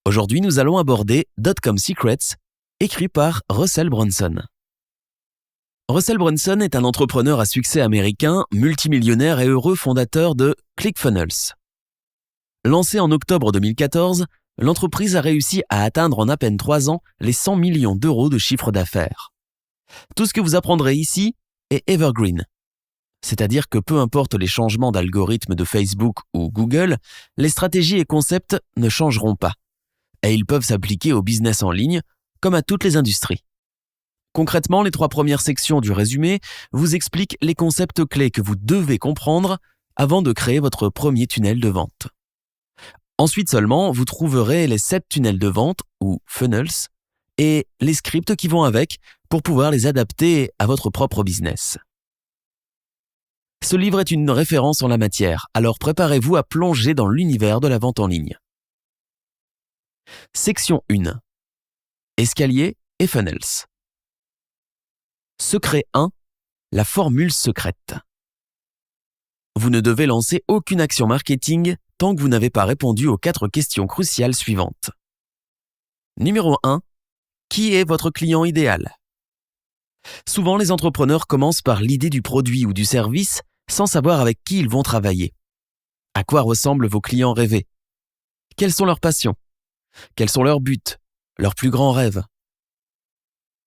Aujourd'hui, nous allons aborder Dotcom Secrets, écrit par Russell Brunson. Russell Brunson est un entrepreneur à succès américain, multimillionnaire et heureux fondateur de ClickFunnels. Lancée en octobre 2014, l'entreprise a réussi à atteindre en à peine 3 ans les 100 millions d'euros de chiffre d'affaires. Tout ce que vous apprendrez ici est evergreen. C'est-à-dire que peu importe les changements d'algorithme de Facebook ou Google, les stratégies et concepts ne changeront pas. Et ils peuvent s'appliquer au business en ligne, comme à toutes les industries. Concrètement, les 3 premières sections du résumé vous expliquent les concepts clés que vous devez comprendre avant de créer votre premier tunnel de vente. Ensuite seulement, vous trouverez les 7 tunnels de vente, ou funnels, et les scripts qui vont avec pour pouvoir les adapter à votre propre business. Ce livre est une référence en la matière, alors préparez-vous à plonger dans l'univers de la vente en ligne. Section 1. Escalier et funnels. Secret 1. La formule secrète. Vous ne devez lancer aucune action marketing tant que vous n'avez pas répondu aux 4 questions cruciales suivantes. Numéro 1. Qui est votre client idéal ? Souvent, les entrepreneurs commencent par l'idée du produit ou du service sans savoir avec qui ils vont travailler. À quoi ressemblent vos clients rêvés ? Quelles sont leurs passions ? Quels sont leurs buts ? Leurs plus grands rêves ?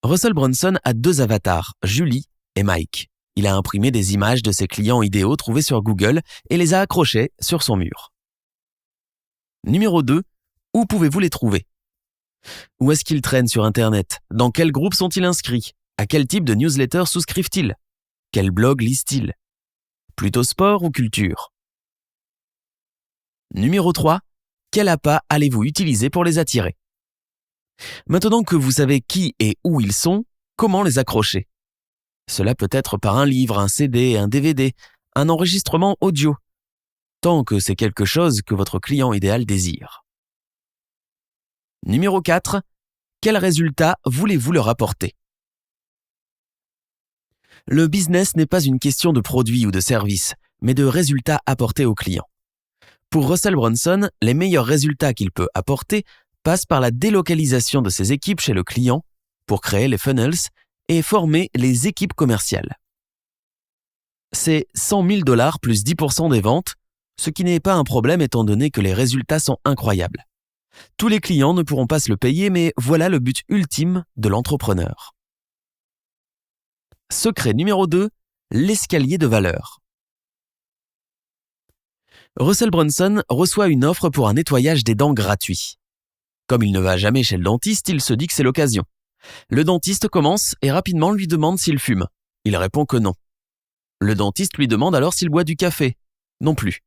Russell Brunson a 2 avatars, Julie et Mike. Il a imprimé des images de ses clients idéaux trouvés sur Google et les a accrochés sur son mur. Numéro 2. Où pouvez-vous les trouver ? Où est-ce qu'ils traînent sur Internet ? Dans quel groupe sont-ils inscrits ? À quel type de newsletter souscrivent-ils ? Quel blog lisent-ils ? Plutôt sport ou culture ? Numéro 3. Quel appât allez-vous utiliser pour les attirer ? Maintenant que vous savez qui et où ils sont, comment les accrocher ? Cela peut être par un livre, un CD, un DVD, un enregistrement audio, tant que c'est quelque chose que votre client idéal désire. Numéro 4. Quels résultats voulez-vous leur apporter ? Le business n'est pas une question de produit ou de service, mais de résultats apportés aux clients. Pour Russell Brunson, les meilleurs résultats qu'il peut apporter passent par la délocalisation de ses équipes chez le client pour créer les funnels et former les équipes commerciales. C'est $100 000 plus 10% des ventes, ce qui n'est pas un problème étant donné que les résultats sont incroyables. Tous les clients ne pourront pas se le payer, mais voilà le but ultime de l'entrepreneur. Secret numéro 2, l'escalier de valeur. Russell Brunson reçoit une offre pour un nettoyage des dents gratuit. Comme il ne va jamais chez le dentiste, il se dit que c'est l'occasion. Le dentiste commence et rapidement lui demande s'il fume. Il répond que non. Le dentiste lui demande alors s'il boit du café. Non plus.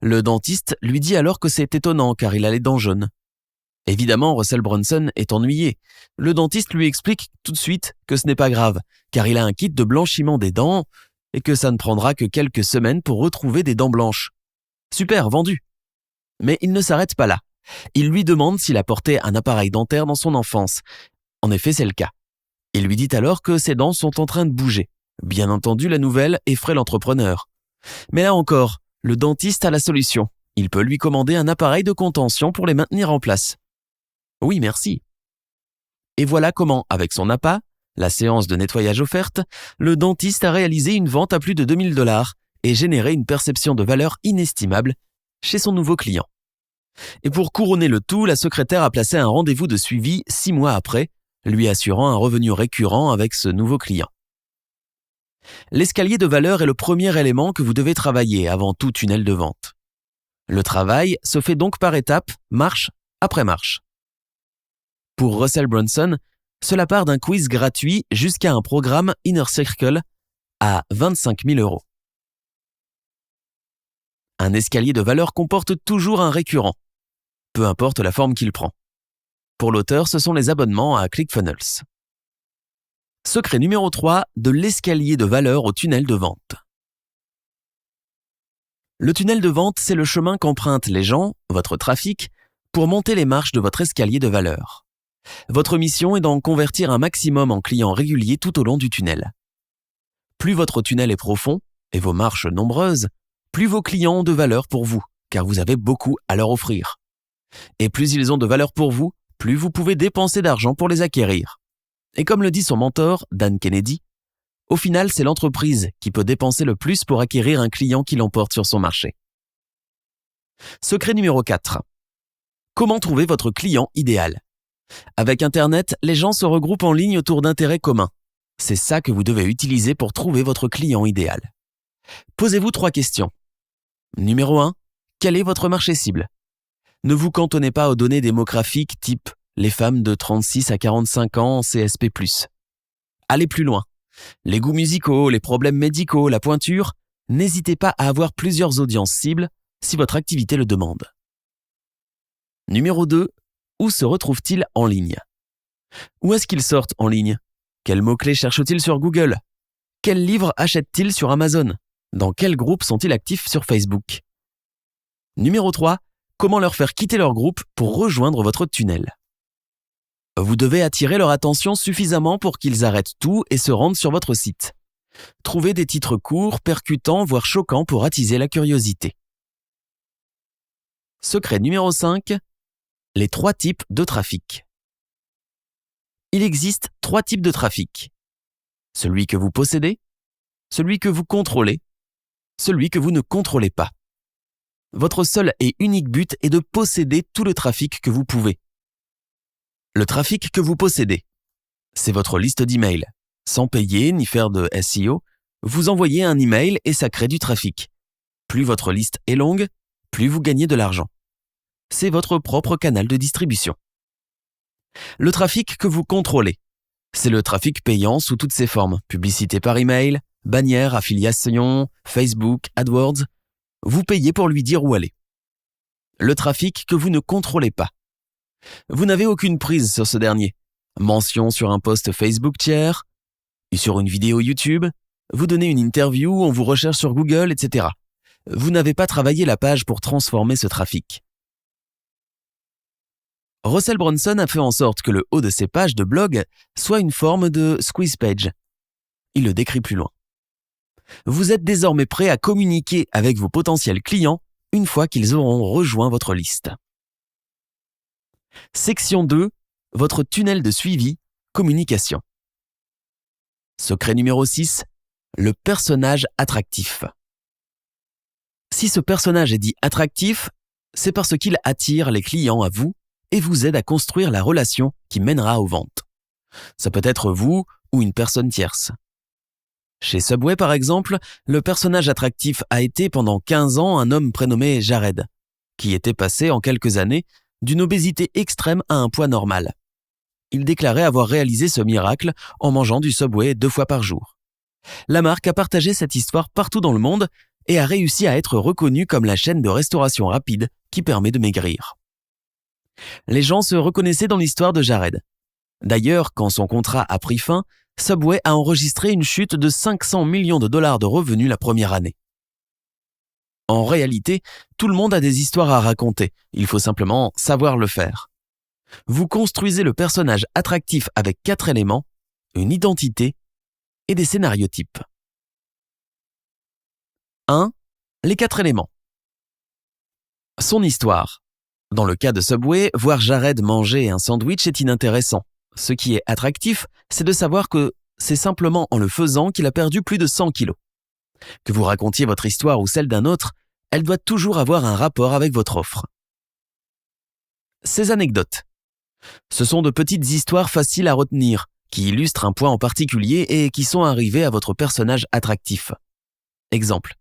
Le dentiste lui dit alors que c'est étonnant car il a les dents jaunes. Évidemment, Russell Brunson est ennuyé. Le dentiste lui explique tout de suite que ce n'est pas grave, car il a un kit de blanchiment des dents et que ça ne prendra que quelques semaines pour retrouver des dents blanches. Super, vendu. Mais il ne s'arrête pas là. Il lui demande s'il a porté un appareil dentaire dans son enfance. En effet, c'est le cas. Il lui dit alors que ses dents sont en train de bouger. Bien entendu, la nouvelle effraie l'entrepreneur. Mais là encore, le dentiste a la solution. Il peut lui commander un appareil de contention pour les maintenir en place. Oui, merci. Et voilà comment, avec son appât, la séance de nettoyage offerte, le dentiste a réalisé une vente à plus de $2 000 et généré une perception de valeur inestimable chez son nouveau client. Et pour couronner le tout, la secrétaire a placé un rendez-vous de suivi 6 mois après, lui assurant un revenu récurrent avec ce nouveau client. L'escalier de valeur est le premier élément que vous devez travailler avant tout tunnel de vente. Le travail se fait donc par étapes, marche après marche. Pour Russell Brunson, cela part d'un quiz gratuit jusqu'à un programme Inner Circle à 25 000 €. Un escalier de valeur comporte toujours un récurrent, peu importe la forme qu'il prend. Pour l'auteur, ce sont les abonnements à ClickFunnels. Secret numéro 3 de l'escalier de valeur au tunnel de vente. Le tunnel de vente, c'est le chemin qu'empruntent les gens, votre trafic, pour monter les marches de votre escalier de valeur. Votre mission est d'en convertir un maximum en clients réguliers tout au long du tunnel. Plus votre tunnel est profond et vos marches nombreuses, plus vos clients ont de valeur pour vous, car vous avez beaucoup à leur offrir. Et plus ils ont de valeur pour vous, plus vous pouvez dépenser d'argent pour les acquérir. Et comme le dit son mentor, Dan Kennedy, au final, c'est l'entreprise qui peut dépenser le plus pour acquérir un client qui l'emporte sur son marché. Secret numéro 4. Comment trouver votre client idéal ? Avec Internet, les gens se regroupent en ligne autour d'intérêts communs. C'est ça que vous devez utiliser pour trouver votre client idéal. Posez-vous 3 questions. Numéro 1. Quel est votre marché cible ? Ne vous cantonnez pas aux données démographiques type les femmes de 36 à 45 ans en CSP+. Allez plus loin. Les goûts musicaux, les problèmes médicaux, la pointure, n'hésitez pas à avoir plusieurs audiences cibles si votre activité le demande. Numéro 2. Où se retrouvent-ils en ligne ? Où est-ce qu'ils sortent en ligne ? Quels mots-clés cherchent-ils sur Google ? Quels livres achètent-ils sur Amazon ? Dans quel groupe sont-ils actifs sur Facebook ? Numéro 3. Comment leur faire quitter leur groupe pour rejoindre votre tunnel ? Vous devez attirer leur attention suffisamment pour qu'ils arrêtent tout et se rendent sur votre site. Trouvez des titres courts, percutants, voire choquants pour attiser la curiosité. Secret numéro 5. Les 3 types de trafic. Il existe 3 types de trafic. Celui que vous possédez, celui que vous contrôlez, celui que vous ne contrôlez pas. Votre seul et unique but est de posséder tout le trafic que vous pouvez. Le trafic que vous possédez, c'est votre liste d'emails. Sans payer ni faire de SEO, vous envoyez un email et ça crée du trafic. Plus votre liste est longue, plus vous gagnez de l'argent. C'est votre propre canal de distribution. Le trafic que vous contrôlez, c'est le trafic payant sous toutes ses formes. Publicité par email, bannière, affiliation, Facebook, AdWords. Vous payez pour lui dire où aller. Le trafic que vous ne contrôlez pas. Vous n'avez aucune prise sur ce dernier. Mention sur un post Facebook tiers, sur une vidéo YouTube, vous donnez une interview, on vous recherche sur Google, etc. Vous n'avez pas travaillé la page pour transformer ce trafic. Russell Brunson a fait en sorte que le haut de ses pages de blog soit une forme de squeeze page. Il le décrit plus loin. Vous êtes désormais prêt à communiquer avec vos potentiels clients une fois qu'ils auront rejoint votre liste. Section 2. Votre tunnel de suivi, communication. Secret numéro 6. Le personnage attractif. Si ce personnage est dit attractif, c'est parce qu'il attire les clients à vous et vous aide à construire la relation qui mènera aux ventes. Ça peut être vous ou une personne tierce. Chez Subway, par exemple, le personnage attractif a été pendant 15 ans un homme prénommé Jared, qui était passé en quelques années d'une obésité extrême à un poids normal. Il déclarait avoir réalisé ce miracle en mangeant du Subway 2 fois par jour. La marque a partagé cette histoire partout dans le monde et a réussi à être reconnue comme la chaîne de restauration rapide qui permet de maigrir. Les gens se reconnaissaient dans l'histoire de Jared. D'ailleurs, quand son contrat a pris fin, Subway a enregistré une chute de 500 millions de dollars de revenus la première année. En réalité, tout le monde a des histoires à raconter, il faut simplement savoir le faire. Vous construisez le personnage attractif avec 4 éléments, une identité et des scénarios types. 1. Les 4 éléments. Son histoire. Dans le cas de Subway, voir Jared manger un sandwich est inintéressant. Ce qui est attractif, c'est de savoir que c'est simplement en le faisant qu'il a perdu plus de 100 kilos. Que vous racontiez votre histoire ou celle d'un autre, elle doit toujours avoir un rapport avec votre offre. Ces anecdotes. Ce sont de petites histoires faciles à retenir, qui illustrent un point en particulier et qui sont arrivées à votre personnage attractif. Exemple.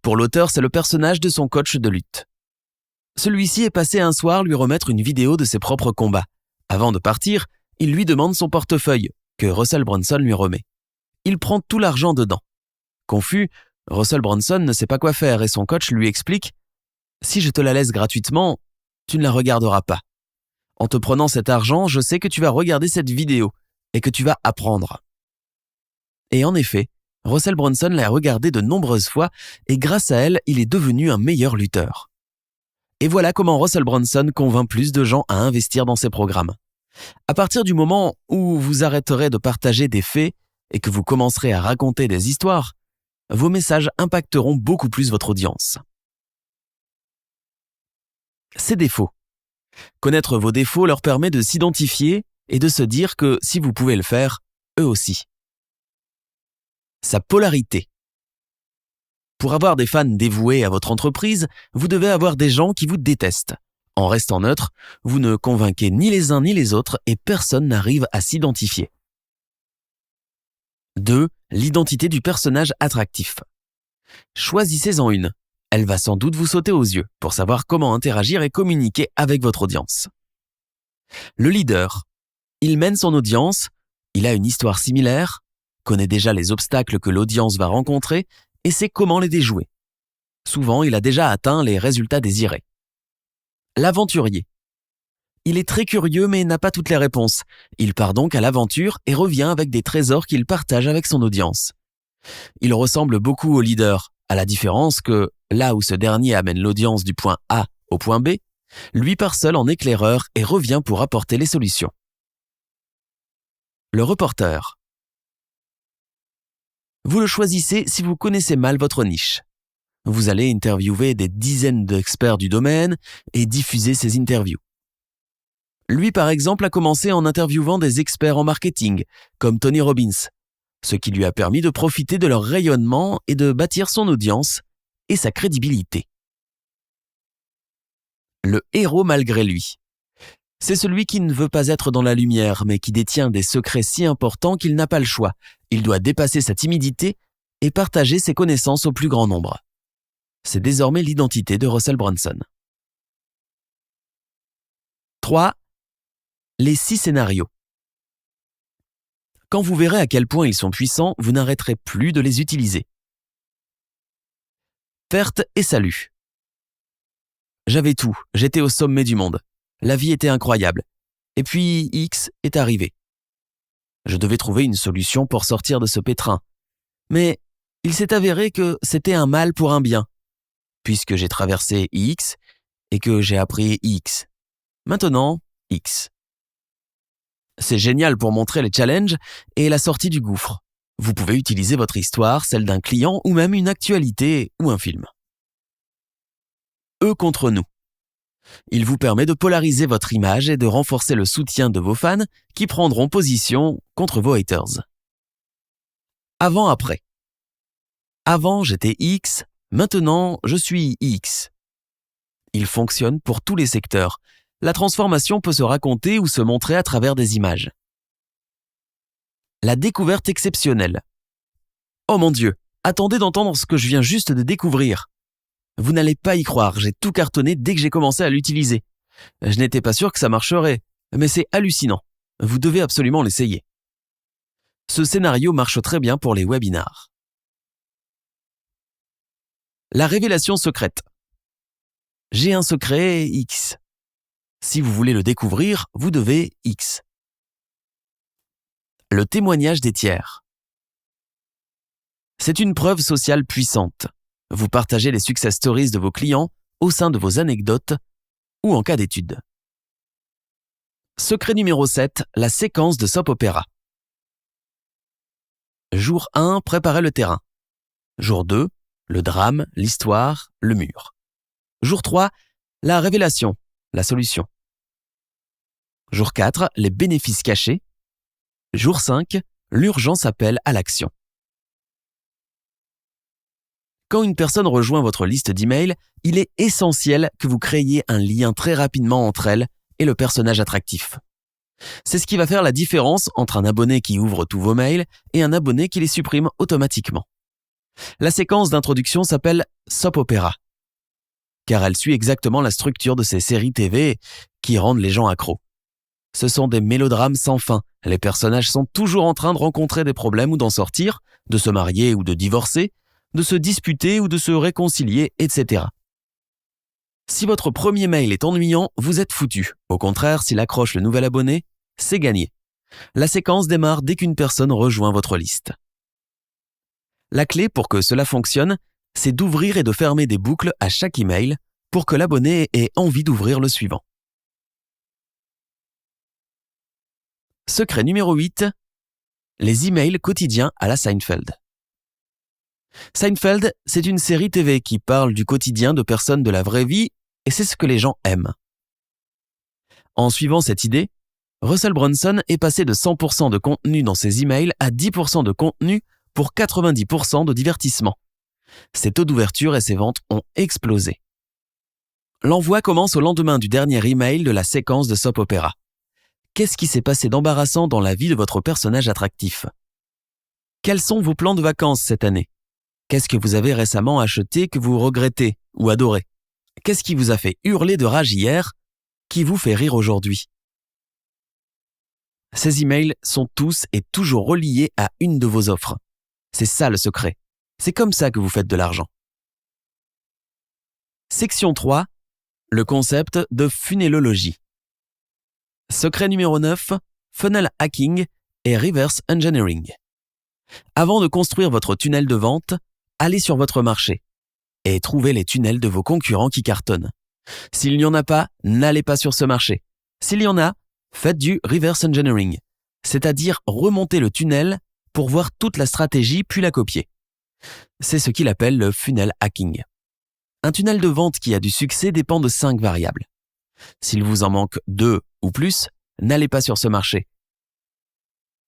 Pour l'auteur, c'est le personnage de son coach de lutte. Celui-ci est passé un soir lui remettre une vidéo de ses propres combats. Avant de partir, il lui demande son portefeuille, que Russell Brunson lui remet. Il prend tout l'argent dedans. Confus, Russell Brunson ne sait pas quoi faire et son coach lui explique « Si je te la laisse gratuitement, tu ne la regarderas pas. En te prenant cet argent, je sais que tu vas regarder cette vidéo et que tu vas apprendre. » Et en effet, Russell Brunson l'a regardée de nombreuses fois et grâce à elle, il est devenu un meilleur lutteur. Et voilà comment Russell Brunson convainc plus de gens à investir dans ses programmes. À partir du moment où vous arrêterez de partager des faits et que vous commencerez à raconter des histoires, vos messages impacteront beaucoup plus votre audience. Ses défauts. Connaître vos défauts leur permet de s'identifier et de se dire que si vous pouvez le faire, eux aussi. Sa polarité. Pour avoir des fans dévoués à votre entreprise, vous devez avoir des gens qui vous détestent. En restant neutre, vous ne convainquez ni les uns ni les autres et personne n'arrive à s'identifier. 2. L'identité du personnage attractif. Choisissez-en une. Elle va sans doute vous sauter aux yeux pour savoir comment interagir et communiquer avec votre audience. Le leader. Il mène son audience, il a une histoire similaire, connaît déjà les obstacles que l'audience va rencontrer et sait comment les déjouer. Souvent, il a déjà atteint les résultats désirés. L'aventurier. Il est très curieux mais n'a pas toutes les réponses. Il part donc à l'aventure et revient avec des trésors qu'il partage avec son audience. Il ressemble beaucoup au leader, à la différence que, là où ce dernier amène l'audience du point A au point B, lui part seul en éclaireur et revient pour apporter les solutions. Le reporter. Vous le choisissez si vous connaissez mal votre niche. Vous allez interviewer des dizaines d'experts du domaine et diffuser ces interviews. Lui, par exemple, a commencé en interviewant des experts en marketing, comme Tony Robbins, ce qui lui a permis de profiter de leur rayonnement et de bâtir son audience et sa crédibilité. Le héros malgré lui. C'est celui qui ne veut pas être dans la lumière, mais qui détient des secrets si importants qu'il n'a pas le choix. Il doit dépasser sa timidité et partager ses connaissances au plus grand nombre. C'est désormais l'identité de Russell Brunson. 3. Les 6 scénarios. Quand vous verrez à quel point ils sont puissants, vous n'arrêterez plus de les utiliser. Perte et salut. J'avais tout, j'étais au sommet du monde. La vie était incroyable. Et puis X est arrivé. Je devais trouver une solution pour sortir de ce pétrin. Mais il s'est avéré que c'était un mal pour un bien, puisque j'ai traversé X et que j'ai appris X. Maintenant, X. C'est génial pour montrer les challenges et la sortie du gouffre. Vous pouvez utiliser votre histoire, celle d'un client ou même une actualité ou un film. Eux contre nous. Il vous permet de polariser votre image et de renforcer le soutien de vos fans qui prendront position contre vos haters. Avant-après. Avant, j'étais X, maintenant, je suis X. Il fonctionne pour tous les secteurs. La transformation peut se raconter ou se montrer à travers des images. La découverte exceptionnelle. Oh mon Dieu, attendez d'entendre ce que je viens juste de découvrir. Vous n'allez pas y croire, j'ai tout cartonné dès que j'ai commencé à l'utiliser. Je n'étais pas sûr que ça marcherait, mais c'est hallucinant. Vous devez absolument l'essayer. Ce scénario marche très bien pour les webinars. La révélation secrète. J'ai un secret X. Si vous voulez le découvrir, vous devez X. Le témoignage des tiers. C'est une preuve sociale puissante. Vous partagez les success stories de vos clients au sein de vos anecdotes ou en cas d'étude. Secret numéro 7, la séquence de soap opéra. Jour 1, préparez le terrain. Jour 2, le drame, l'histoire, le mur. Jour 3, la révélation, la solution. Jour 4, les bénéfices cachés. Jour 5, l'urgence appelle à l'action. Quand une personne rejoint votre liste d'emails, il est essentiel que vous créiez un lien très rapidement entre elle et le personnage attractif. C'est ce qui va faire la différence entre un abonné qui ouvre tous vos mails et un abonné qui les supprime automatiquement. La séquence d'introduction s'appelle soap opéra, car elle suit exactement la structure de ces séries TV qui rendent les gens accros. Ce sont des mélodrames sans fin. Les personnages sont toujours en train de rencontrer des problèmes ou d'en sortir, de se marier ou de divorcer, de se disputer ou de se réconcilier, etc. Si votre premier mail est ennuyant, vous êtes foutu. Au contraire, s'il accroche le nouvel abonné, c'est gagné. La séquence démarre dès qu'une personne rejoint votre liste. La clé pour que cela fonctionne, c'est d'ouvrir et de fermer des boucles à chaque email pour que l'abonné ait envie d'ouvrir le suivant. Secret numéro 8, les emails quotidiens à la Seinfeld. Seinfeld, c'est une série TV qui parle du quotidien de personnes de la vraie vie et c'est ce que les gens aiment. En suivant cette idée, Russell Brunson est passé de 100% de contenu dans ses emails à 10% de contenu pour 90% de divertissement. Ses taux d'ouverture et ses ventes ont explosé. L'envoi commence au lendemain du dernier email de la séquence de soap opéra. Qu'est-ce qui s'est passé d'embarrassant dans la vie de votre personnage attractif? Quels sont vos plans de vacances cette année? Qu'est-ce que vous avez récemment acheté que vous regrettez ou adorez? Qu'est-ce qui vous a fait hurler de rage hier, qui vous fait rire aujourd'hui? Ces emails sont tous et toujours reliés à une de vos offres. C'est ça le secret. C'est comme ça que vous faites de l'argent. Section 3. Le concept de funnelologie. Secret numéro 9. Funnel hacking et reverse engineering. Avant de construire votre tunnel de vente, allez sur votre marché et trouvez les tunnels de vos concurrents qui cartonnent. S'il n'y en a pas, n'allez pas sur ce marché. S'il y en a, faites du reverse engineering, c'est-à-dire remonter le tunnel pour voir toute la stratégie puis la copier. C'est ce qu'il appelle le funnel hacking. Un tunnel de vente qui a du succès dépend de 5 variables. S'il vous en manque 2 ou plus, n'allez pas sur ce marché.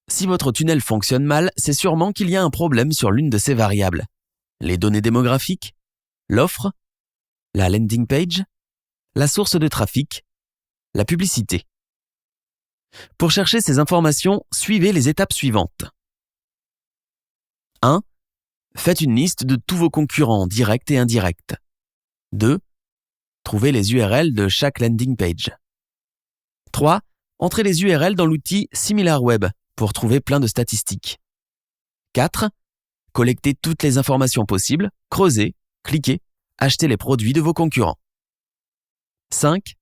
Si votre tunnel fonctionne mal, c'est sûrement qu'il y a un problème sur l'une de ces variables. Les données démographiques, l'offre, la landing page, la source de trafic, la publicité. Pour chercher ces informations, suivez les étapes suivantes. 1. Faites une liste de tous vos concurrents directs et indirects. 2. Trouvez les URL de chaque landing page. 3. Entrez les URL dans l'outil SimilarWeb pour trouver plein de statistiques. 4. Collectez toutes les informations possibles, creusez, cliquez, achetez les produits de vos concurrents. 5.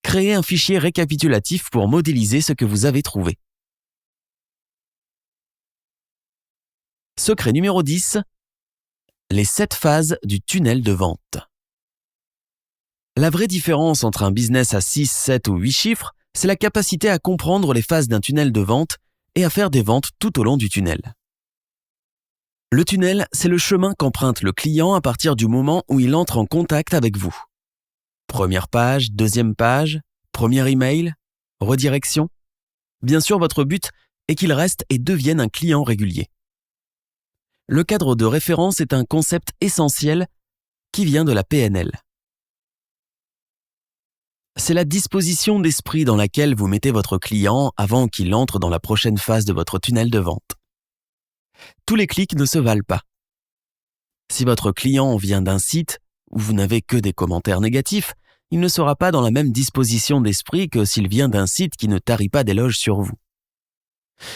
Créez un fichier récapitulatif pour modéliser ce que vous avez trouvé. Secret numéro 10. Les 7 phases du tunnel de vente. La vraie différence entre un business à 6, 7 ou 8 chiffres, c'est la capacité à comprendre les phases d'un tunnel de vente et à faire des ventes tout au long du tunnel. Le tunnel, c'est le chemin qu'emprunte le client à partir du moment où il entre en contact avec vous. Première page, deuxième page, premier email, redirection. Bien sûr, votre but est qu'il reste et devienne un client régulier. Le cadre de référence est un concept essentiel qui vient de la PNL. C'est la disposition d'esprit dans laquelle vous mettez votre client avant qu'il entre dans la prochaine phase de votre tunnel de vente. Tous les clics ne se valent pas. Si votre client vient d'un site où vous n'avez que des commentaires négatifs, il ne sera pas dans la même disposition d'esprit que s'il vient d'un site qui ne tarit pas d'éloges sur vous.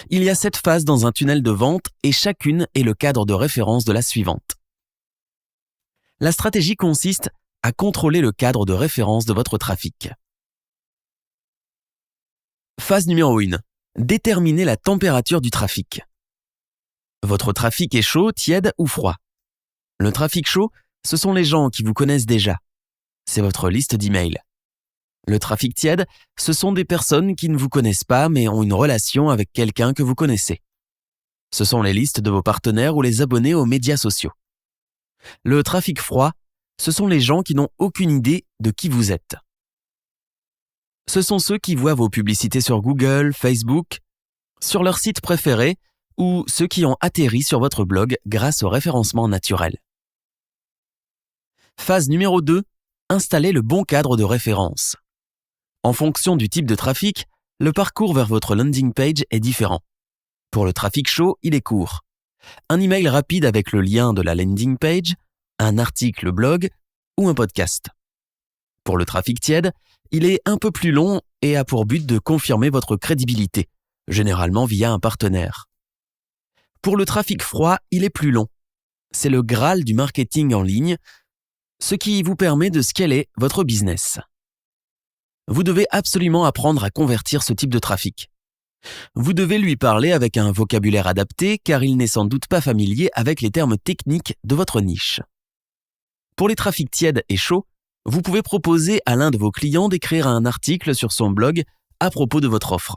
Il y a 7 phases dans un tunnel de vente et chacune est le cadre de référence de la suivante. La stratégie consiste à contrôler le cadre de référence de votre trafic. Phase numéro 1. Déterminer la température du trafic. Votre trafic est chaud, tiède ou froid. Le trafic chaud, ce sont les gens qui vous connaissent déjà. C'est votre liste d'emails. Le trafic tiède, ce sont des personnes qui ne vous connaissent pas mais ont une relation avec quelqu'un que vous connaissez. Ce sont les listes de vos partenaires ou les abonnés aux médias sociaux. Le trafic froid, ce sont les gens qui n'ont aucune idée de qui vous êtes. Ce sont ceux qui voient vos publicités sur Google, Facebook, sur leur site préféré ou ceux qui ont atterri sur votre blog grâce au référencement naturel. Phase numéro 2. Installer le bon cadre de référence. En fonction du type de trafic, le parcours vers votre landing page est différent. Pour le trafic chaud, il est court. Un email rapide avec le lien de la landing page, un article blog ou un podcast. Pour le trafic tiède, il est un peu plus long et a pour but de confirmer votre crédibilité, généralement via un partenaire. Pour le trafic froid, il est plus long. C'est le Graal du marketing en ligne, ce qui vous permet de scaler votre business. Vous devez absolument apprendre à convertir ce type de trafic. Vous devez lui parler avec un vocabulaire adapté car il n'est sans doute pas familier avec les termes techniques de votre niche. Pour les trafics tièdes et chauds, vous pouvez proposer à l'un de vos clients d'écrire un article sur son blog à propos de votre offre.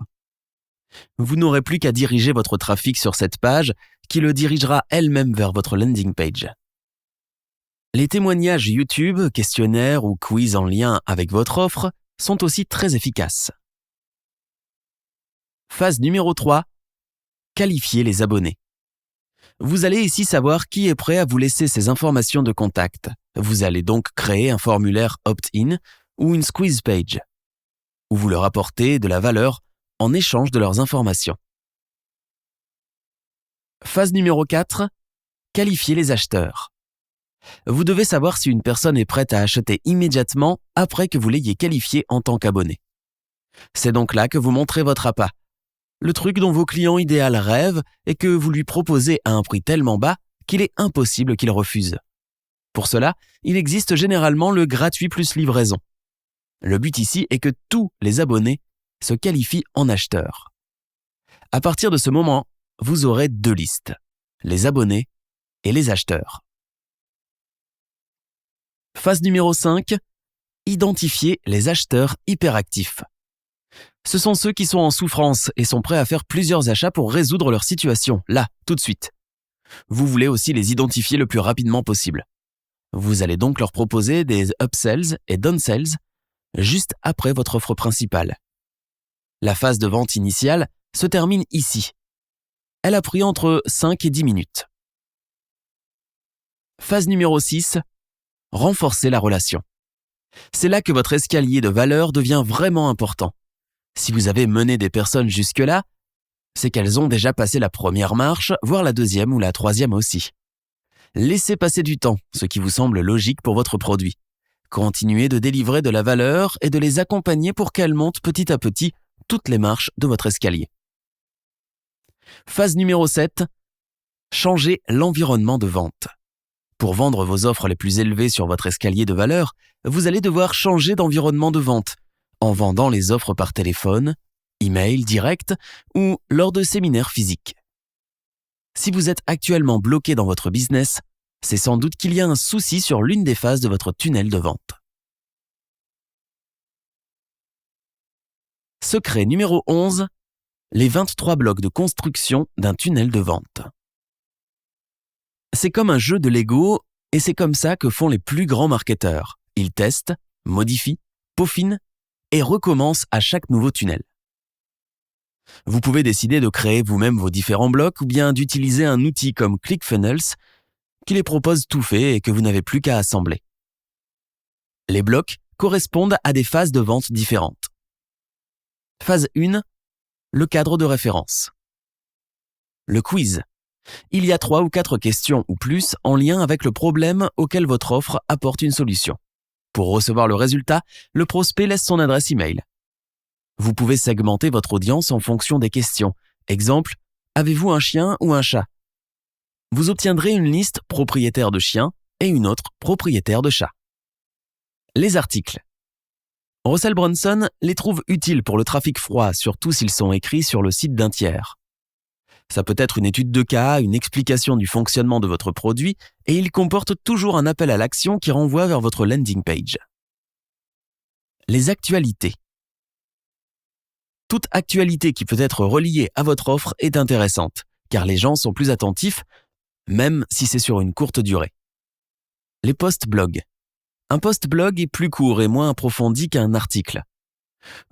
Vous n'aurez plus qu'à diriger votre trafic sur cette page qui le dirigera elle-même vers votre landing page. Les témoignages YouTube, questionnaires ou quiz en lien avec votre offre sont aussi très efficaces. Phase numéro 3. Qualifier les abonnés. Vous allez ici savoir qui est prêt à vous laisser ses informations de contact. Vous allez donc créer un formulaire opt-in ou une squeeze page, où vous leur apportez de la valeur en échange de leurs informations. Phase numéro 4. Qualifier les acheteurs. Vous devez savoir si une personne est prête à acheter immédiatement après que vous l'ayez qualifiée en tant qu'abonné. C'est donc là que vous montrez votre appât. Le truc dont vos clients idéaux rêvent et que vous lui proposez à un prix tellement bas qu'il est impossible qu'il refuse. Pour cela, il existe généralement le gratuit plus livraison. Le but ici est que tous les abonnés se qualifient en acheteurs. À partir de ce moment, vous aurez 2 listes, les abonnés et les acheteurs. Phase numéro 5, identifier les acheteurs hyperactifs. Ce sont ceux qui sont en souffrance et sont prêts à faire plusieurs achats pour résoudre leur situation, là, tout de suite. Vous voulez aussi les identifier le plus rapidement possible. Vous allez donc leur proposer des upsells et downsells juste après votre offre principale. La phase de vente initiale se termine ici. Elle a pris entre 5 et 10 minutes. Phase numéro 6, renforcer la relation. C'est là que votre escalier de valeur devient vraiment important. Si vous avez mené des personnes jusque-là, c'est qu'elles ont déjà passé la première marche, voire la deuxième ou la troisième aussi. Laissez passer du temps, ce qui vous semble logique pour votre produit. Continuez de délivrer de la valeur et de les accompagner pour qu'elles montent petit à petit toutes les marches de votre escalier. Phase numéro 7, changez l'environnement de vente. Pour vendre vos offres les plus élevées sur votre escalier de valeur, vous allez devoir changer d'environnement de vente en vendant les offres par téléphone, email direct ou lors de séminaires physiques. Si vous êtes actuellement bloqué dans votre business, c'est sans doute qu'il y a un souci sur l'une des phases de votre tunnel de vente. Secret numéro 11, les 23 blocs de construction d'un tunnel de vente. C'est comme un jeu de Lego et c'est comme ça que font les plus grands marketeurs. Ils testent, modifient, peaufinent et recommencent à chaque nouveau tunnel. Vous pouvez décider de créer vous-même vos différents blocs ou bien d'utiliser un outil comme ClickFunnels qui les propose tout fait et que vous n'avez plus qu'à assembler. Les blocs correspondent à des phases de vente différentes. Phase 1, le cadre de référence. Le quiz. Il y a 3 ou 4 questions ou plus en lien avec le problème auquel votre offre apporte une solution. Pour recevoir le résultat, le prospect laisse son adresse email. Vous pouvez segmenter votre audience en fonction des questions. Exemple, avez-vous un chien ou un chat ? Vous obtiendrez une liste propriétaire de chiens et une autre propriétaire de chats. Les articles. Russell Brunson les trouve utiles pour le trafic froid, surtout s'ils sont écrits sur le site d'un tiers. Ça peut être une étude de cas, une explication du fonctionnement de votre produit, et il comporte toujours un appel à l'action qui renvoie vers votre landing page. Les actualités. Toute actualité qui peut être reliée à votre offre est intéressante, car les gens sont plus attentifs, même si c'est sur une courte durée. Les posts blog. Un post blog est plus court et moins approfondi qu'un article.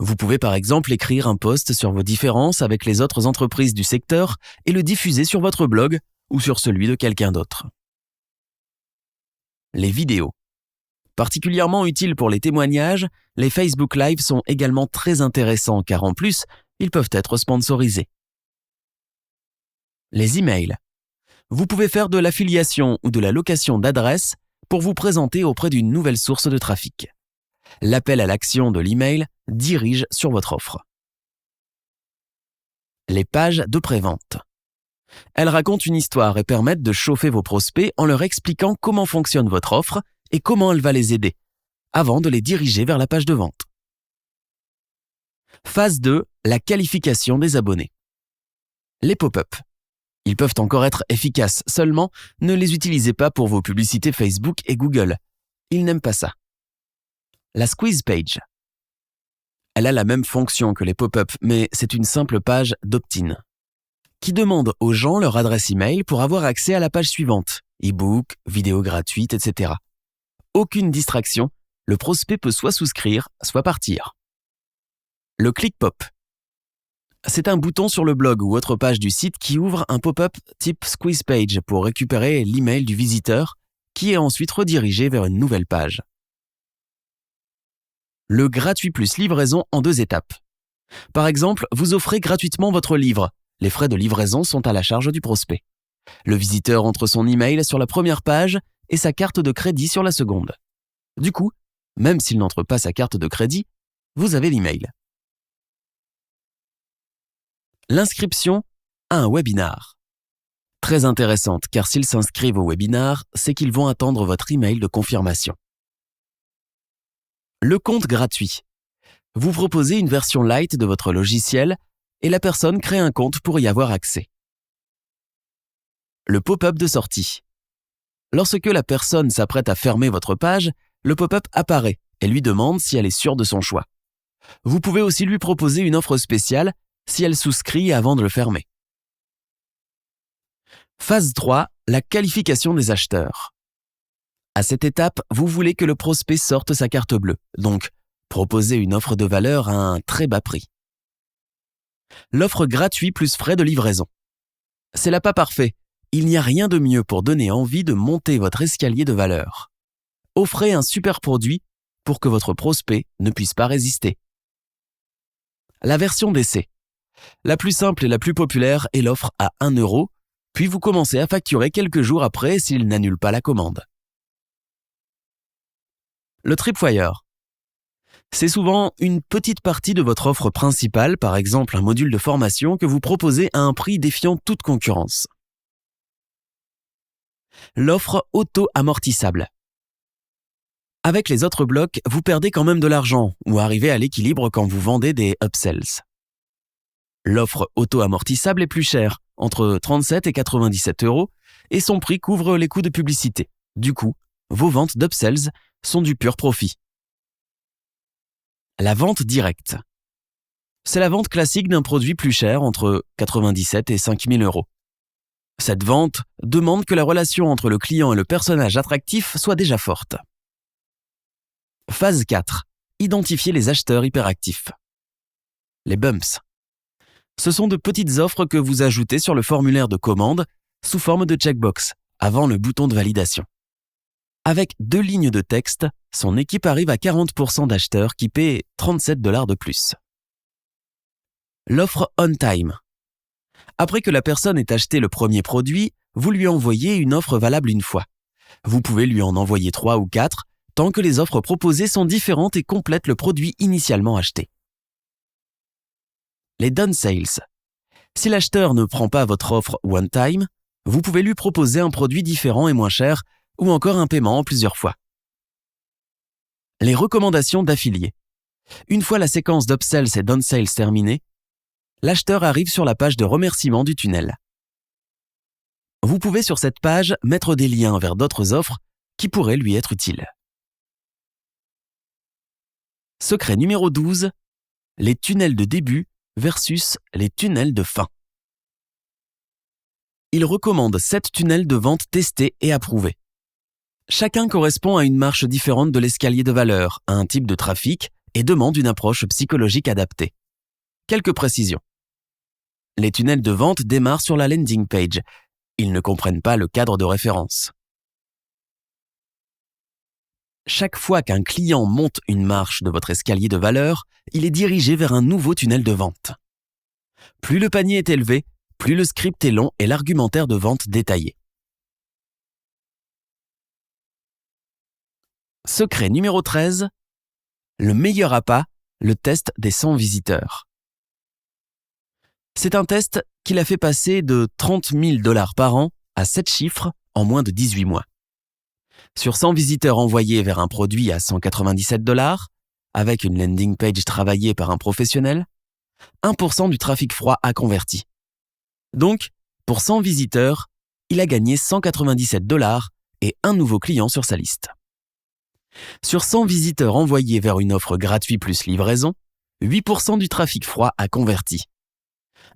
Vous pouvez par exemple écrire un post sur vos différences avec les autres entreprises du secteur et le diffuser sur votre blog ou sur celui de quelqu'un d'autre. Les vidéos. Particulièrement utiles pour les témoignages, les Facebook Live sont également très intéressants car en plus, ils peuvent être sponsorisés. Les emails. Vous pouvez faire de l'affiliation ou de la location d'adresses pour vous présenter auprès d'une nouvelle source de trafic. L'appel à l'action de l'email dirige sur votre offre. Les pages de prévente. Elles racontent une histoire et permettent de chauffer vos prospects en leur expliquant comment fonctionne votre offre et comment elle va les aider, avant de les diriger vers la page de vente. Phase 2, la qualification des abonnés. Les pop-up. Ils peuvent encore être efficaces, seulement ne les utilisez pas pour vos publicités Facebook et Google. Ils n'aiment pas ça. La squeeze page. Elle a la même fonction que les pop-up, mais c'est une simple page d'opt-in qui demande aux gens leur adresse email pour avoir accès à la page suivante, e-book, vidéo gratuite, etc. Aucune distraction, le prospect peut soit souscrire, soit partir. Le click pop. C'est un bouton sur le blog ou autre page du site qui ouvre un pop-up type squeeze page pour récupérer l'email du visiteur qui est ensuite redirigé vers une nouvelle page. Le gratuit plus livraison en 2 étapes. Par exemple, vous offrez gratuitement votre livre. Les frais de livraison sont à la charge du prospect. Le visiteur entre son email sur la première page et sa carte de crédit sur la seconde. Du coup, même s'il n'entre pas sa carte de crédit, vous avez l'email. L'inscription à un webinar. Très intéressante car s'ils s'inscrivent au webinar, c'est qu'ils vont attendre votre email de confirmation. Le compte gratuit. Vous proposez une version light de votre logiciel et la personne crée un compte pour y avoir accès. Le pop-up de sortie. Lorsque la personne s'apprête à fermer votre page, le pop-up apparaît et lui demande si elle est sûre de son choix. Vous pouvez aussi lui proposer une offre spéciale si elle souscrit avant de le fermer. Phase 3, la qualification des acheteurs. À cette étape, vous voulez que le prospect sorte sa carte bleue, donc proposez une offre de valeur à un très bas prix. L'offre gratuit plus frais de livraison. C'est l'appât parfait. Il n'y a rien de mieux pour donner envie de monter votre escalier de valeur. Offrez un super produit pour que votre prospect ne puisse pas résister. La version d'essai. La plus simple et la plus populaire est l'offre à 1 €, puis vous commencez à facturer quelques jours après s'il n'annule pas la commande. Le tripwire. C'est souvent une petite partie de votre offre principale, par exemple un module de formation que vous proposez à un prix défiant toute concurrence. L'offre auto-amortissable. Avec les autres blocs, vous perdez quand même de l'argent ou arrivez à l'équilibre quand vous vendez des upsells. L'offre auto-amortissable est plus chère, entre 37 et 97 €, et son prix couvre les coûts de publicité. Du coup, vos ventes d'upsells sont du pur profit. La vente directe. C'est la vente classique d'un produit plus cher, entre 97 et 5 000 €. Cette vente demande que la relation entre le client et le personnage attractif soit déjà forte. Phase 4. Identifier les acheteurs hyperactifs. Les bumps. Ce sont de petites offres que vous ajoutez sur le formulaire de commande sous forme de checkbox, avant le bouton de validation. Avec 2 lignes de texte, son équipe arrive à 40% d'acheteurs qui paient 37 $ de plus. L'offre on time. Après que la personne ait acheté le premier produit, vous lui envoyez une offre valable une fois. Vous pouvez lui en envoyer 3 ou 4, tant que les offres proposées sont différentes et complètent le produit initialement acheté. Les done sales. Si l'acheteur ne prend pas votre offre one time, vous pouvez lui proposer un produit différent et moins cher, ou encore un paiement en plusieurs fois. Les recommandations d'affiliés. Une fois la séquence d'upsells et downsales terminée, l'acheteur arrive sur la page de remerciement du tunnel. Vous pouvez sur cette page mettre des liens vers d'autres offres qui pourraient lui être utiles. Secret numéro 12, les tunnels de début versus les tunnels de fin. Il recommande 7 tunnels de vente testés et approuvés. Chacun correspond à une marche différente de l'escalier de valeur, à un type de trafic et demande une approche psychologique adaptée. Quelques précisions. Les tunnels de vente démarrent sur la landing page. Ils ne comprennent pas le cadre de référence. Chaque fois qu'un client monte une marche de votre escalier de valeur, il est dirigé vers un nouveau tunnel de vente. Plus le panier est élevé, plus le script est long et l'argumentaire de vente détaillé. Secret numéro 13, le meilleur appât, le test des 100 visiteurs. C'est un test qui l'a fait passer de 30 000 $ par an à 7 chiffres en moins de 18 mois. Sur 100 visiteurs envoyés vers un produit à 197 $, avec une landing page travaillée par un professionnel, 1% du trafic froid a converti. Donc, pour 100 visiteurs, il a gagné 197 $ et un nouveau client sur sa liste. Sur 100 visiteurs envoyés vers une offre gratuit plus livraison, 8% du trafic froid a converti.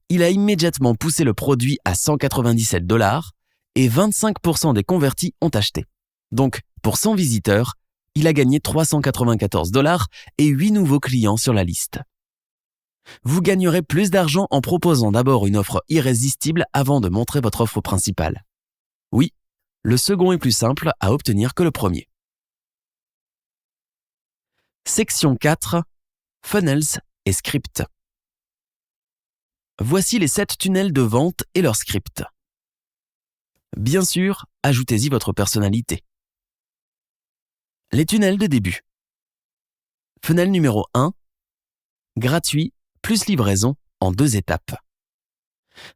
Il a immédiatement poussé le produit à 197 $ et 25% des convertis ont acheté. Donc, pour 100 visiteurs, il a gagné 394 $ et 8 nouveaux clients sur la liste. Vous gagnerez plus d'argent en proposant d'abord une offre irrésistible avant de montrer votre offre principale. Oui, le second est plus simple à obtenir que le premier. Section 4. Funnels et scripts. Voici les 7 tunnels de vente et leur script. Bien sûr, ajoutez-y votre personnalité. Les tunnels de début. Funnel numéro 1. Gratuit plus livraison en 2 étapes.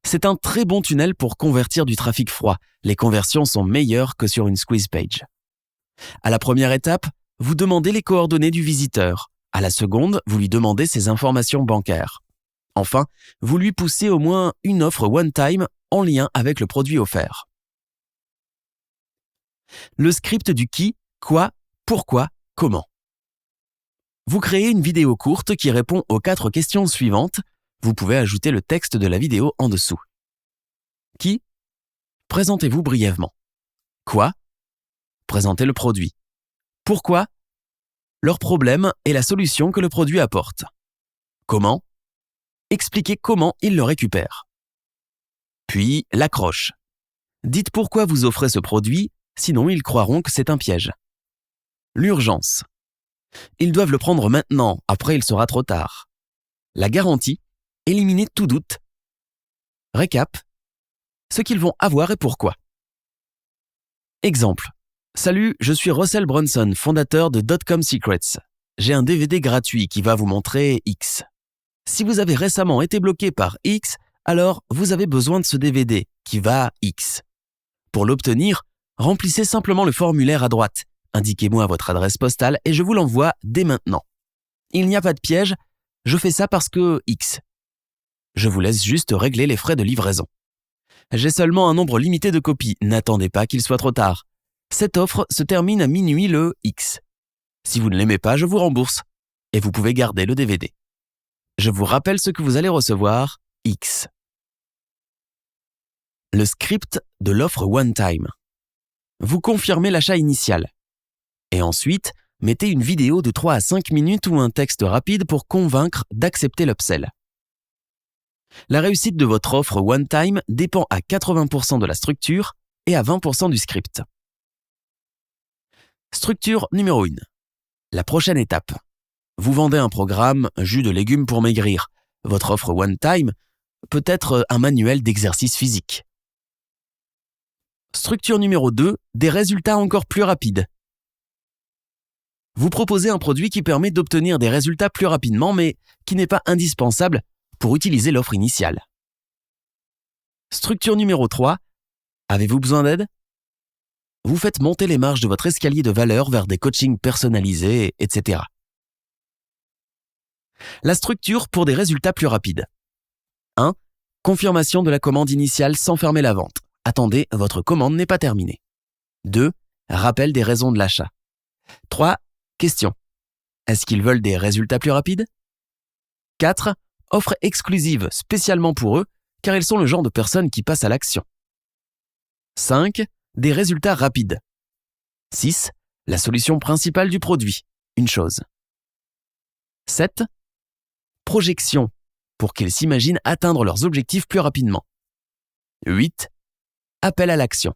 C'est un très bon tunnel pour convertir du trafic froid. Les conversions sont meilleures que sur une squeeze page. À la première étape, vous demandez les coordonnées du visiteur. À la seconde, vous lui demandez ses informations bancaires. Enfin, vous lui poussez au moins une offre one-time en lien avec le produit offert. Le script du qui, quoi, pourquoi, comment. Vous créez une vidéo courte qui répond aux 4 questions suivantes. Vous pouvez ajouter le texte de la vidéo en dessous. Qui? Présentez-vous brièvement. Quoi? Présentez le produit. Pourquoi? Leur problème et la solution que le produit apporte. Comment? Expliquez comment ils le récupèrent. Puis, l'accroche. Dites pourquoi vous offrez ce produit, sinon ils croiront que c'est un piège. L'urgence. Ils doivent le prendre maintenant, après il sera trop tard. La garantie. Éliminez tout doute. Récap. Ce qu'ils vont avoir et pourquoi. Exemple. Salut, je suis Russell Brunson, fondateur de Dotcom Secrets. J'ai un DVD gratuit qui va vous montrer X. Si vous avez récemment été bloqué par X, alors vous avez besoin de ce DVD qui va X. Pour l'obtenir, remplissez simplement le formulaire à droite. Indiquez-moi votre adresse postale et je vous l'envoie dès maintenant. Il n'y a pas de piège, je fais ça parce que X. Je vous laisse juste régler les frais de livraison. J'ai seulement un nombre limité de copies, n'attendez pas qu'il soit trop tard. Cette offre se termine à minuit le X. Si vous ne l'aimez pas, je vous rembourse. Et vous pouvez garder le DVD. Je vous rappelle ce que vous allez recevoir, X. Le script de l'offre one time. Vous confirmez l'achat initial. Et ensuite, mettez une vidéo de 3 à 5 minutes ou un texte rapide pour convaincre d'accepter l'upsell. La réussite de votre offre one time dépend à 80% de la structure et à 20% du script. Structure numéro 1. La prochaine étape. Vous vendez un programme jus de légumes pour maigrir. Votre offre one time peut être un manuel d'exercice physique. Structure numéro 2. Des résultats encore plus rapides. Vous proposez un produit qui permet d'obtenir des résultats plus rapidement, mais qui n'est pas indispensable pour utiliser l'offre initiale. Structure numéro 3. Avez-vous besoin d'aide? Vous faites monter les marges de votre escalier de valeur vers des coachings personnalisés, etc. La structure pour des résultats plus rapides. 1. Confirmation de la commande initiale sans fermer la vente. Attendez, votre commande n'est pas terminée. 2. Rappel des raisons de l'achat. 3. Question. Est-ce qu'ils veulent des résultats plus rapides? 4. Offre exclusive spécialement pour eux, car ils sont le genre de personnes qui passent à l'action. 5. Des résultats rapides. 6. La solution principale du produit. Une chose. 7. Projection, pour qu'ils s'imaginent atteindre leurs objectifs plus rapidement. 8. Appel à l'action.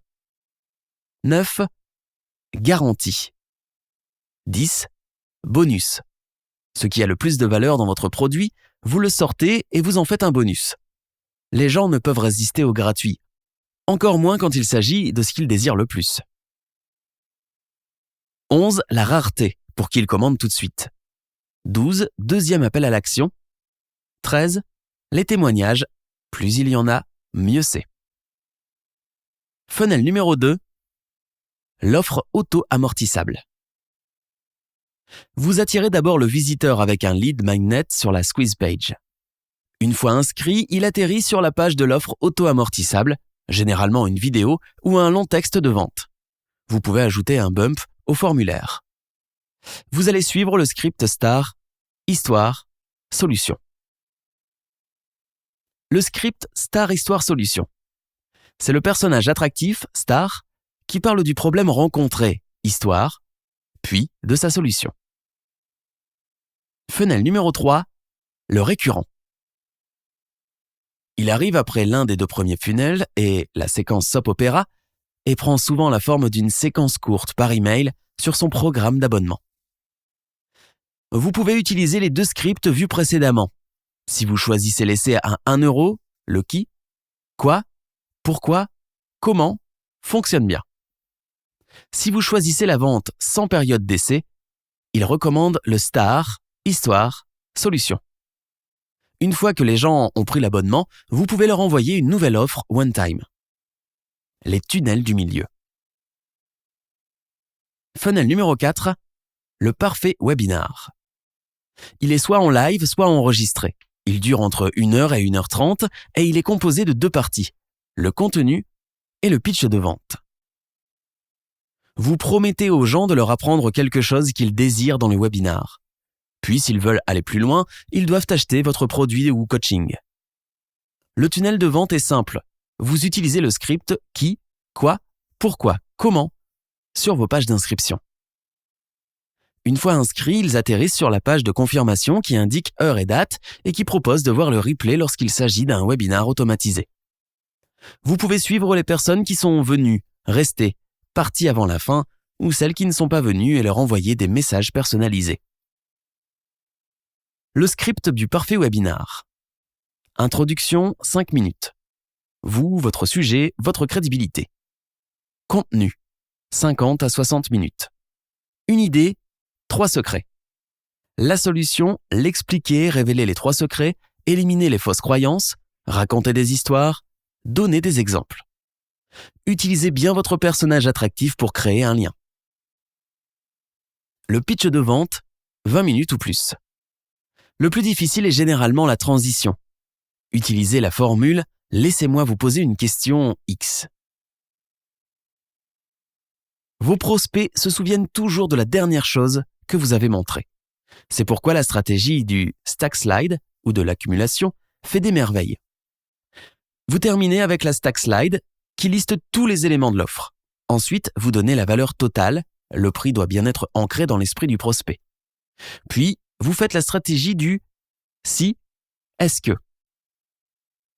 9. Garantie. 10. Bonus. Ce qui a le plus de valeur dans votre produit, vous le sortez et vous en faites un bonus. Les gens ne peuvent résister au gratuit. Encore moins quand il s'agit de ce qu'ils désirent le plus. 11. La rareté, pour qu'ils commandent tout de suite. 12. Deuxième appel à l'action. 13. Les témoignages. Plus il y en a, mieux c'est. Funnel numéro 2. L'offre auto-amortissable. Vous attirez d'abord le visiteur avec un lead magnet sur la squeeze page. Une fois inscrit, il atterrit sur la page de l'offre auto-amortissable, généralement une vidéo ou un long texte de vente. Vous pouvez ajouter un bump au formulaire. Vous allez suivre le script STAR, Histoire, Solution. Le script STAR, Histoire, Solution. C'est le personnage attractif, STAR, qui parle du problème rencontré, Histoire, puis de sa solution. Funnel numéro 3, le récurrent. Il arrive après l'un des deux premiers funnels et la séquence soap opéra et prend souvent la forme d'une séquence courte par email sur son programme d'abonnement. Vous pouvez utiliser les deux scripts vus précédemment. Si vous choisissez l'essai à 1 euro, le qui, quoi, pourquoi, comment fonctionne bien. Si vous choisissez la vente sans période d'essai, il recommande le star, histoire, solution. Une fois que les gens ont pris l'abonnement, vous pouvez leur envoyer une nouvelle offre one time. Les tunnels du milieu. Funnel numéro 4, le parfait webinar. Il est soit en live, soit enregistré. Il dure entre 1h et 1h30 et il est composé de deux parties, le contenu et le pitch de vente. Vous promettez aux gens de leur apprendre quelque chose qu'ils désirent dans le webinar. Puis, s'ils veulent aller plus loin, ils doivent acheter votre produit ou coaching. Le tunnel de vente est simple. Vous utilisez le script qui, quoi, pourquoi, comment sur vos pages d'inscription. Une fois inscrits, ils atterrissent sur la page de confirmation qui indique heure et date et qui propose de voir le replay lorsqu'il s'agit d'un webinar automatisé. Vous pouvez suivre les personnes qui sont venues, restées, parties avant la fin ou celles qui ne sont pas venues et leur envoyer des messages personnalisés. Le script du parfait webinar. Introduction, 5 minutes. Vous, votre sujet, votre crédibilité. Contenu, 50 à 60 minutes. Une idée, 3 secrets. La solution, l'expliquer, révéler les 3 secrets, éliminer les fausses croyances, raconter des histoires, donner des exemples. Utilisez bien votre personnage attractif pour créer un lien. Le pitch de vente, 20 minutes ou plus. Le plus difficile est généralement la transition. Utilisez la formule « Laissez-moi vous poser une question X ». Vos prospects se souviennent toujours de la dernière chose que vous avez montrée. C'est pourquoi la stratégie du stack slide ou de l'accumulation fait des merveilles. Vous terminez avec la stack slide qui liste tous les éléments de l'offre. Ensuite, vous donnez la valeur totale. Le prix doit bien être ancré dans l'esprit du prospect. Puis, vous faites la stratégie du « si, est-ce que ».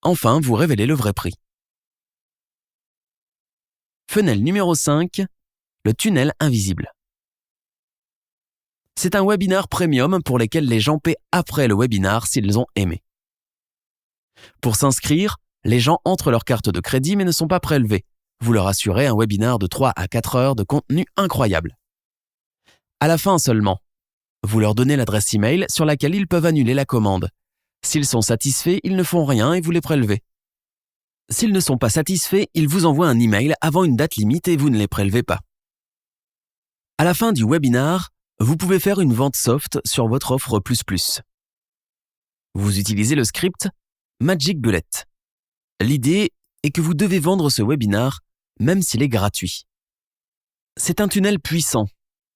Enfin, vous révélez le vrai prix. Funnel numéro 5, le tunnel invisible. C'est un webinar premium pour lequel les gens paient après le webinar s'ils ont aimé. Pour s'inscrire, les gens entrent leur carte de crédit mais ne sont pas prélevés. Vous leur assurez un webinar de 3 à 4 heures de contenu incroyable. À la fin seulement, vous leur donnez l'adresse email sur laquelle ils peuvent annuler la commande. S'ils sont satisfaits, ils ne font rien et vous les prélevez. S'ils ne sont pas satisfaits, ils vous envoient un email avant une date limite et vous ne les prélevez pas. À la fin du webinar, vous pouvez faire une vente soft sur votre offre plus. Vous utilisez le script Magic Bullet. L'idée est que vous devez vendre ce webinar même s'il est gratuit. C'est un tunnel puissant.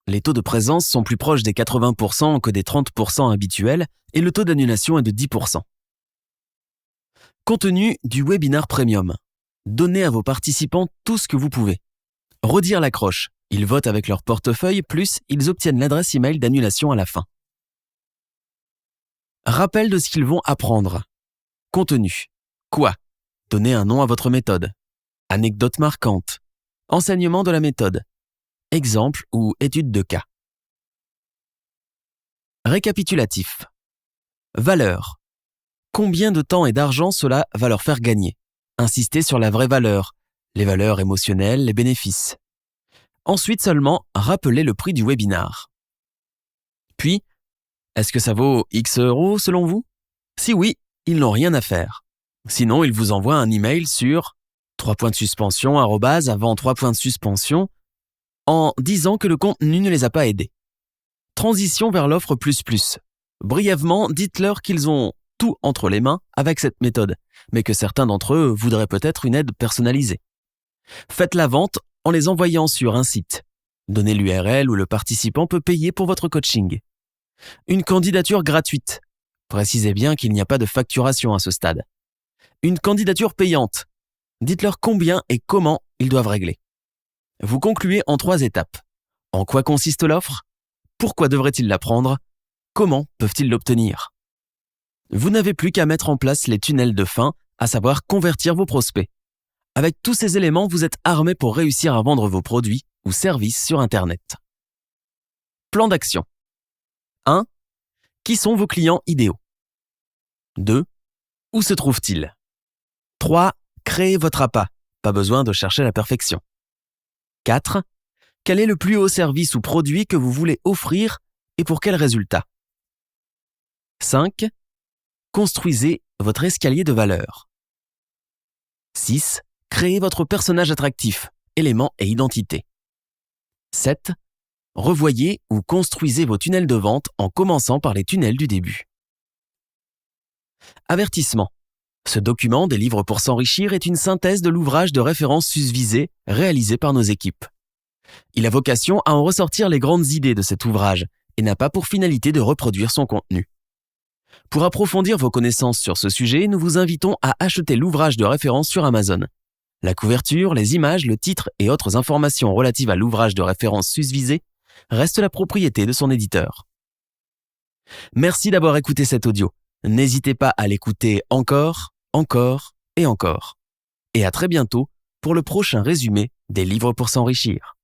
Les taux de présence sont plus proches des 80% que des 30% habituels et le taux d'annulation est de 10%. Contenu du webinar premium. Donnez à vos participants tout ce que vous pouvez. Redire l'accroche. Ils votent avec leur portefeuille, plus ils obtiennent l'adresse email d'annulation à la fin. Rappel de ce qu'ils vont apprendre. Contenu. Quoi? Donnez un nom à votre méthode. Anecdote marquante. Enseignement de la méthode. Exemple ou étude de cas. Récapitulatif. Valeur. Combien de temps et d'argent cela va leur faire gagner? Insistez sur la vraie valeur, les valeurs émotionnelles, les bénéfices. Ensuite seulement, rappelez le prix du webinar. Puis, est-ce que ça vaut X euros selon vous? Si oui, ils n'ont rien à faire. Sinon, ils vous envoient un email sur @avant en disant que le contenu ne les a pas aidés. Transition vers l'offre plus. Brièvement, dites-leur qu'ils ont tout entre les mains avec cette méthode, mais que certains d'entre eux voudraient peut-être une aide personnalisée. Faites la vente en les envoyant sur un site. Donnez l'URL où le participant peut payer pour votre coaching. Une candidature gratuite. Précisez bien qu'il n'y a pas de facturation à ce stade. Une candidature payante. Dites-leur combien et comment ils doivent régler. Vous concluez en 3 étapes. En quoi consiste l'offre? Pourquoi devraient-ils la prendre? Comment peuvent-ils l'obtenir? Vous n'avez plus qu'à mettre en place les tunnels de fin à savoir convertir vos prospects. Avec tous ces éléments, vous êtes armé pour réussir à vendre vos produits ou services sur Internet. Plan d'action. 1. Qui sont vos clients idéaux? 2. Où se trouvent-ils? 3. Créez votre appât. Pas besoin de chercher la perfection. 4. Quel est le plus haut service ou produit que vous voulez offrir et pour quel résultat? 5. Construisez votre escalier de valeur. 6. Créez votre personnage attractif, éléments et identité. 7. Revoyez ou construisez vos tunnels de vente en commençant par les tunnels du début. Avertissement. Ce document des livres pour s'enrichir est une synthèse de l'ouvrage de référence susvisé réalisé par nos équipes. Il a vocation à en ressortir les grandes idées de cet ouvrage et n'a pas pour finalité de reproduire son contenu. Pour approfondir vos connaissances sur ce sujet, nous vous invitons à acheter l'ouvrage de référence sur Amazon. La couverture, les images, le titre et autres informations relatives à l'ouvrage de référence susvisé restent la propriété de son éditeur. Merci d'avoir écouté cet audio. N'hésitez pas à l'écouter encore et encore. Et à très bientôt pour le prochain résumé des livres pour s'enrichir.